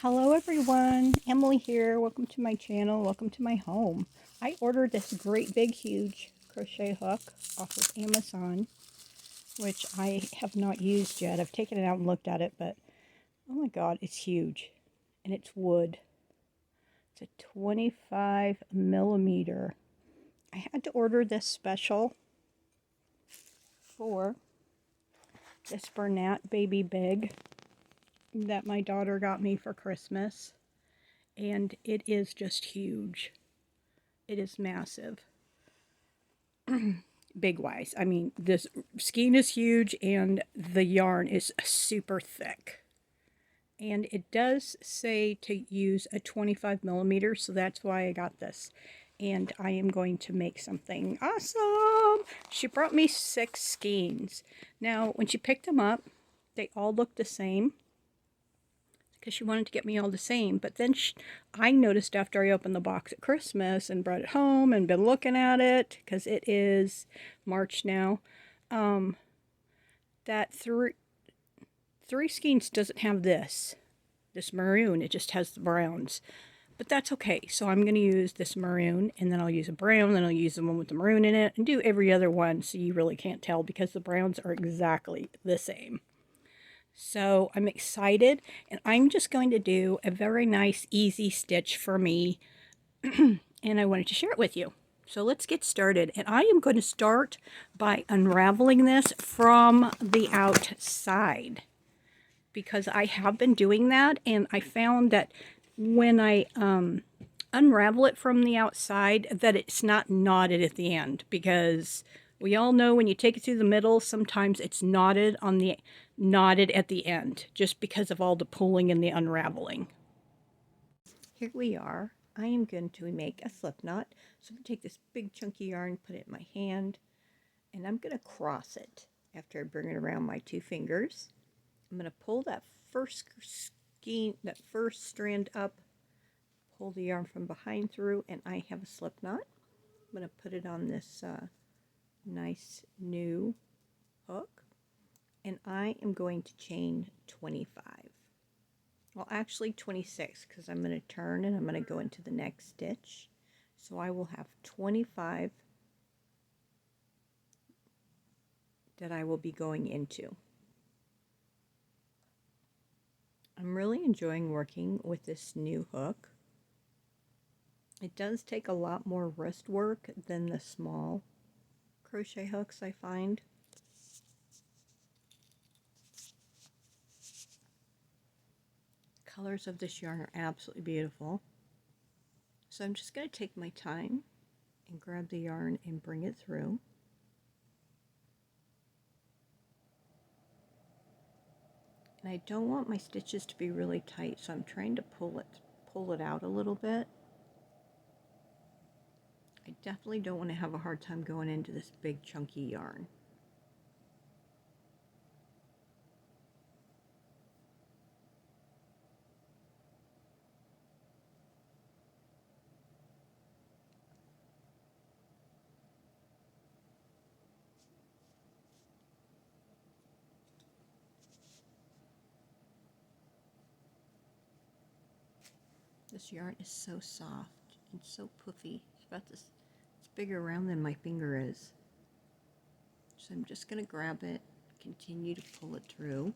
Hello everyone, Emily here. Welcome to my channel. Welcome to my home. I ordered this great big huge crochet hook off of Amazon, which I have not used yet. I've taken it out and looked at it, but oh my god, it's huge. And it's wood. It's a 25 millimeter. I had to order this special for this Bernat Baby Big that my daughter got me for Christmas. And it is just huge. It is massive. Big wise. I mean, this skein is huge and the yarn is super thick. And it does say to use a 25 millimeter, so that's why I got this. And I am going to make something awesome. She brought me 6 skeins. Now, when she picked them up, they all look the same, because she wanted to get me all the same. But then I noticed after I opened the box at Christmas and brought it home and been looking at it, because it is March now, that three skeins doesn't have this maroon. It just has the browns. But that's okay. So I'm going to use this maroon, and then I'll use a brown, then I'll use the one with the maroon in it, and do every other one so you really can't tell, because the browns are exactly the same. So I'm excited, and I'm just going to do a very nice, easy stitch for me, and I wanted to share it with you. So let's get started, and I am going to start by unraveling this from the outside, because I have been doing that, and I found that when I unravel it from the outside, that it's not knotted at the end, because we all know when you take it through the middle, sometimes it's knotted at the end, just because of all the pulling and the unraveling. Here we are. I am going to make a slip knot. So I'm going to take this big chunky yarn, put it in my hand, and I'm going to cross it after I bring it around my 2 fingers. I'm going to pull that first strand up, pull the yarn from behind through, and I have a slip knot. I'm going to put it on this nice new hook, and I am going to chain 25. Well, actually 26, because I'm going to turn and I'm going to go into the next stitch. So I will have 25 that I will be going into. I'm really enjoying working with this new hook. It does take a lot more wrist work than the small crochet hooks, I find. Colors of this yarn are absolutely beautiful. So I'm just going to take my time and grab the yarn and bring it through. And I don't want my stitches to be really tight, so I'm trying to pull it out a little bit. I definitely don't want to have a hard time going into this big chunky yarn. This yarn is so soft and so puffy. It's bigger around than my finger is. So I'm just going to grab it, continue to pull it through.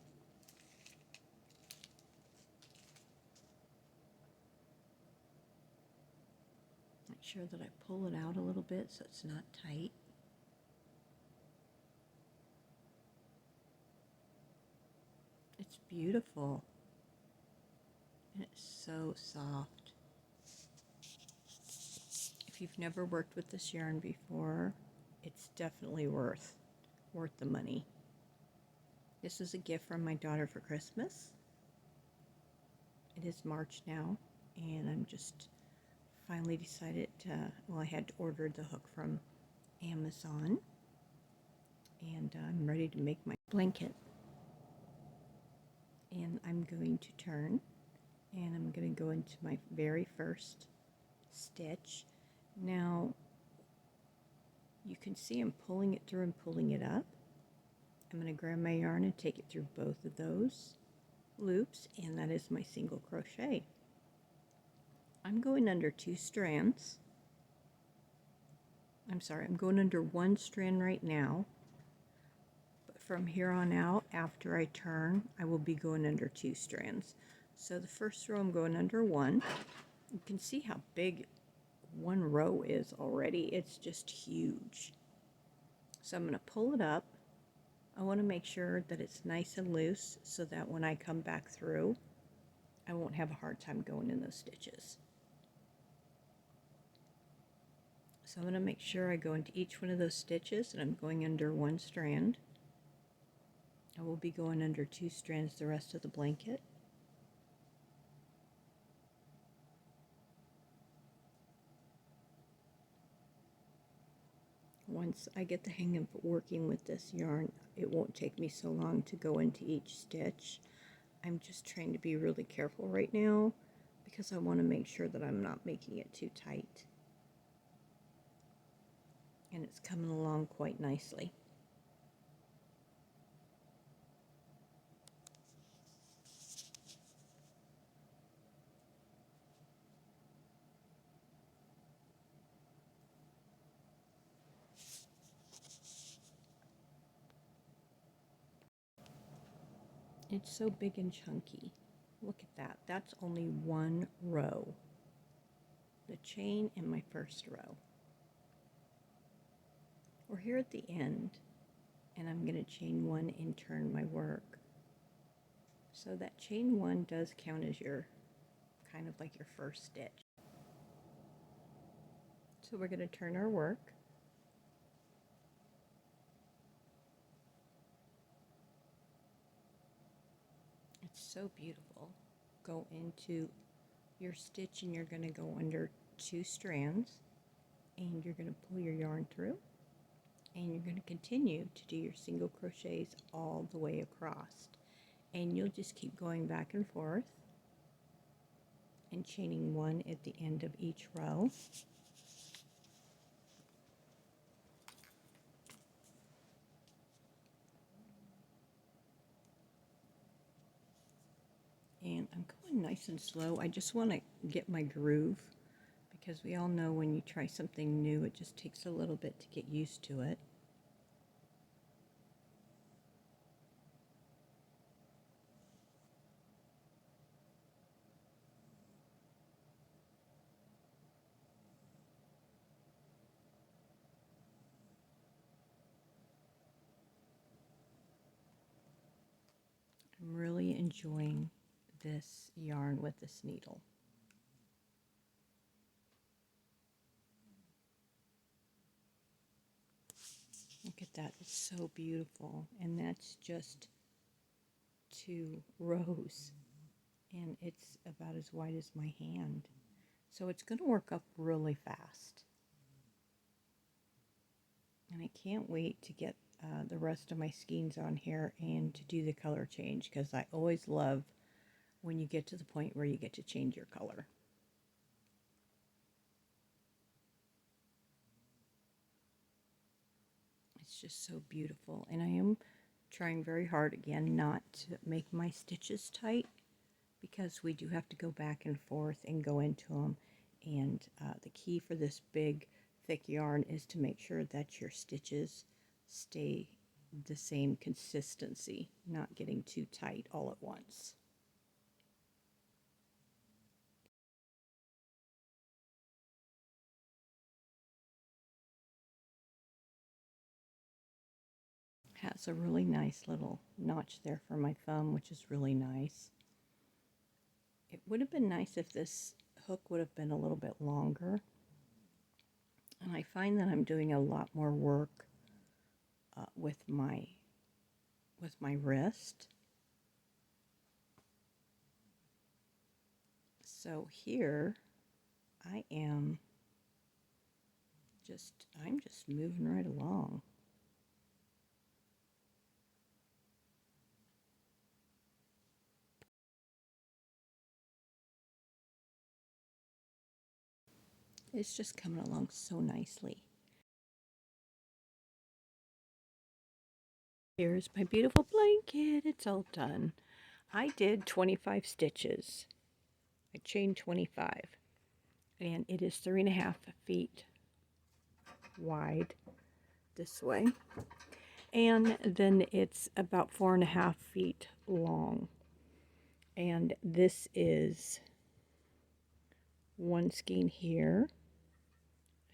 Make sure that I pull it out a little bit so it's not tight. It's beautiful. And it's so soft. If you've never worked with this yarn before, it's definitely worth the money. This is a gift from my daughter for Christmas. It is March now, and I'm just finally decided well, I had to order the hook from Amazon, and I'm ready to make my blanket. And I'm going to turn, and I'm going to go into my very first stitch. Now, you can see I'm pulling it through and pulling it up. I'm going to grab my yarn and take it through both of those loops, and that is my single crochet. I'm going under 2 strands. I'm sorry, I'm going under 1 strand right now, but from here on out, after I turn, I will be going under 2 strands. So the first row I'm going under 1. You can see how big 1 row is already. It's just huge. So I'm going to pull it up. I want to make sure that it's nice and loose so that when I come back through, I won't have a hard time going in those stitches. So I'm going to make sure I go into each one of those stitches, and I'm going under 1 strand. I will be going under 2 strands the rest of the blanket. Once I get the hang of working with this yarn, it won't take me so long to go into each stitch. I'm just trying to be really careful right now because I want to make sure that I'm not making it too tight. And it's coming along quite nicely. It's so big and chunky. Look at that. That's only 1 row. The chain in my first row. We're here at the end, and I'm going to chain 1 and turn my work. So that chain 1 does count as your kind of like your first stitch. So we're going to turn our work. It's so beautiful. Go into your stitch and you're going to go under 2 strands, and you're going to pull your yarn through, and you're going to continue to do your single crochets all the way across, and you'll just keep going back and forth and chaining 1 at the end of each row. And I'm going nice and slow. I just want to get my groove, because we all know when you try something new, it just takes a little bit to get used to it. I'm really enjoying this yarn with this needle. Look at that, it's so beautiful. And that's just 2 rows, and it's about as wide as my hand. So it's going to work up really fast. And I can't wait to get the rest of my skeins on here and to do the color change, because I always love when you get to the point where you get to change your color. It's just so beautiful, and I am trying very hard again not to make my stitches tight, because we do have to go back and forth and go into them, and the key for this big thick yarn is to make sure that your stitches stay the same consistency, not getting too tight all at once. Has a really nice little notch there for my thumb, which is really nice. It would have been nice if this hook would have been a little bit longer. And I find that I'm doing a lot more work with my wrist. So here I'm just moving right along. It's just coming along so nicely. Here's my beautiful blanket. It's all done. I did 25 stitches. I chained 25, and it is 3.5 feet wide this way, and then it's about 4.5 feet long. And this is one skein here,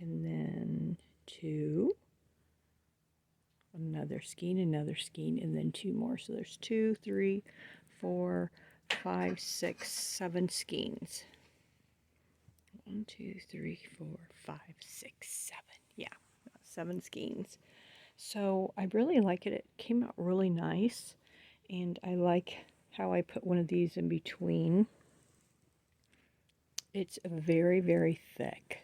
and then two, another skein, and then two more. So there's 2, 3, 4, 5, 6, 7 skeins. 1, 2, 3, 4, 5, 6, 7. Yeah, 7 skeins. So I really like it. It came out really nice, and I like how I put one of these in between. It's very, very thick.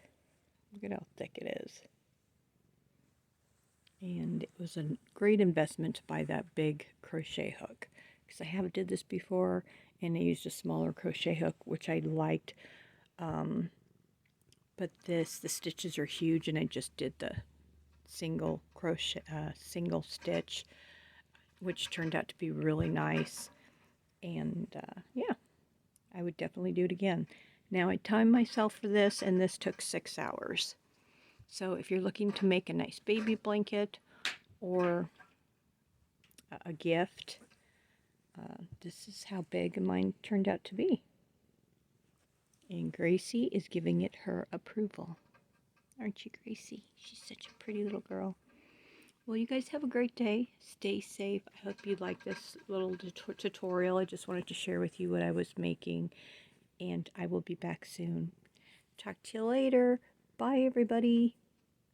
Look at how thick it is. And it was a great investment to buy that big crochet hook, because I haven't did this before, and I used a smaller crochet hook, which I liked. But the stitches are huge, and I just did the single crochet, single stitch, which turned out to be really nice. And yeah, I would definitely do it again. Now I timed myself for this, and this took 6 hours. So if you're looking to make a nice baby blanket or a gift, this is how big mine turned out to be. And Gracie is giving it her approval. Aren't you, Gracie? She's such a pretty little girl. Well, you guys have a great day. Stay safe. I hope you like this little tutorial. I just wanted to share with you what I was making. And I will be back soon. Talk to you later. Bye, everybody.